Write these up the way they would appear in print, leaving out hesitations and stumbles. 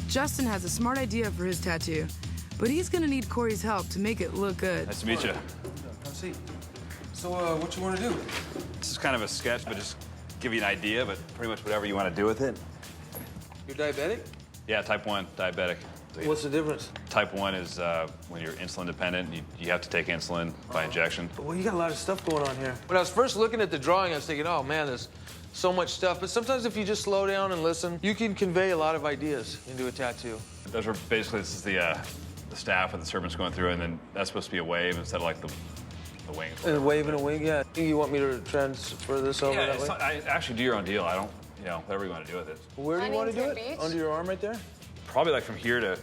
Justin has a smart idea for his tattoo, but he's gonna need Corey's help to make it look good. Nice to meet you. Have a seat. So, what you want to do? This is kind of a sketch, but just give you an idea, but pretty much whatever you want to do with it. You're diabetic? Yeah, type 1, diabetic. What's the difference? Type 1 is when you're insulin dependent. You have to take insulin by injection. Well, you got a lot of stuff going on here. When I was first looking at the drawing, I was thinking, oh, man, there's so much stuff. But sometimes if you just slow down and listen, you can convey a lot of ideas into a tattoo. Those are basically, this is the staff with the serpents going through, and then that's supposed to be a wave instead of like the wings. And a wave and a wing, yeah. You want me to transfer this over that way? I actually do your own deal. I don't, whatever you want to do with it. Where do you want to do it? Beach? Under your arm right there? Probably like from here to,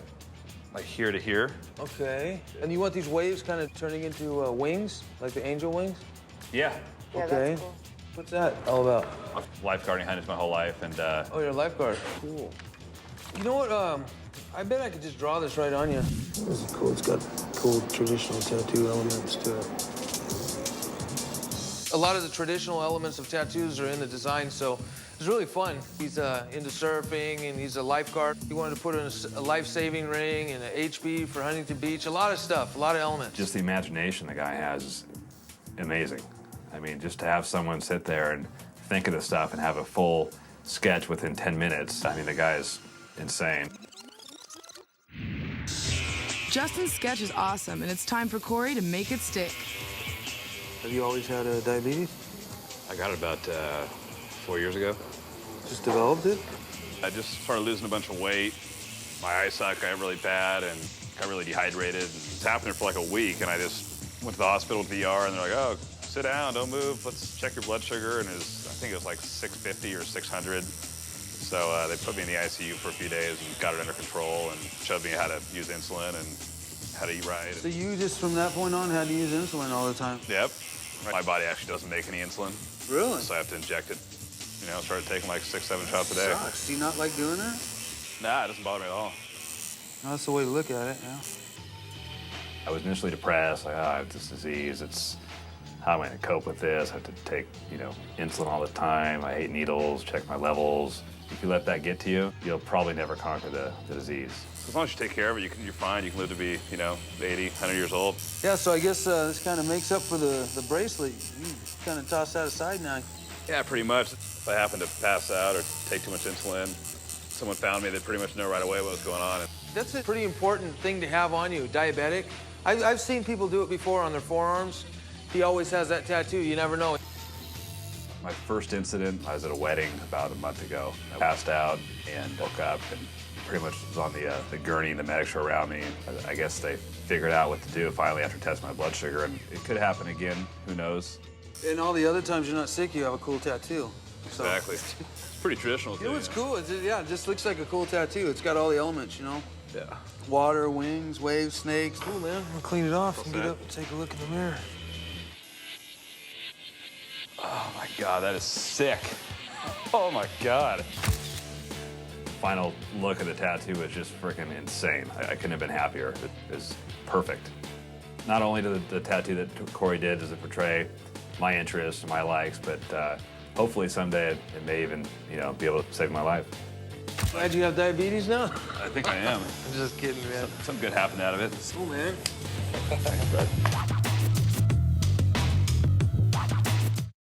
here to here. Okay. And you want these waves kind of turning into wings, like the angel wings? Yeah. Yeah, Okay. that's cool. What's that all about? Lifeguarding hunters my whole life, and Oh, you're a lifeguard. Cool. You know what? I bet I could just draw this right on you. This is cool. It's got cool traditional tattoo elements to it. A lot of the traditional elements of tattoos are in the design, so it's really fun. He's into surfing, and he's a lifeguard. He wanted to put in a life-saving ring and an HB for Huntington Beach. A lot of stuff, a lot of elements. Just the imagination the guy has is amazing. I mean, just to have someone sit there and think of the stuff and have a full sketch within 10 minutes, I mean, the guy is insane. Justin's sketch is awesome, and it's time for Corey to make it stick. Have you always had diabetes? I got it about 4 years ago. Just developed it? I just started losing a bunch of weight. My eyesight got really bad and got really dehydrated. It's happened for like a week, and I just went to the hospital with VR, and they're like, oh, sit down, don't move, let's check your blood sugar. And I think it was like 650 or 600. So they put me in the ICU for a few days and got it under control and showed me how to use insulin and how to eat right. So you just from that point on had to use insulin all the time? Yep. My body actually doesn't make any insulin. Really? So I have to inject it. Started taking like 6, 7 shots a day. Sucks. Do you not like doing that? Nah, it doesn't bother me at all. No, that's the way to look at it, yeah. I was initially depressed, like, I have this disease, how am I gonna cope with this? I have to take, insulin all the time. I hate needles, check my levels. If you let that get to you, you'll probably never conquer the disease. As long as you take care of it, you're fine. You can live to be, 80, 100 years old. Yeah, so I guess this kind of makes up for the bracelet. You kind of toss that aside now. Yeah, pretty much. If I happen to pass out or take too much insulin, someone found me, they'd pretty much know right away what was going on. That's a pretty important thing to have on you, diabetic. I've seen people do it before on their forearms. He always has that tattoo. You never know. My first incident, I was at a wedding about a month ago. I passed out and woke up and pretty much was on the gurney. The medics were around me. I guess they figured out what to do finally after testing my blood sugar, and it could happen again. Who knows? And all the other times you're not sick, you have a cool tattoo. So. Exactly. It's pretty traditional, too. It was cool. It just looks like a cool tattoo. It's got all the elements, Yeah. Water, wings, waves, snakes. Cool, man. I'll clean it off and get up and take a look in the mirror. Oh, my God, that is sick. Oh, my God. Final look at the tattoo was just freaking insane. I couldn't have been happier. It was perfect. Not only did the tattoo that Corey did does it portray my interests and my likes, but hopefully someday it may even, be able to save my life. Glad you have diabetes now? I think I am. I'm just kidding, man. Some good happened out of it. Cool, man. Thanks, bud.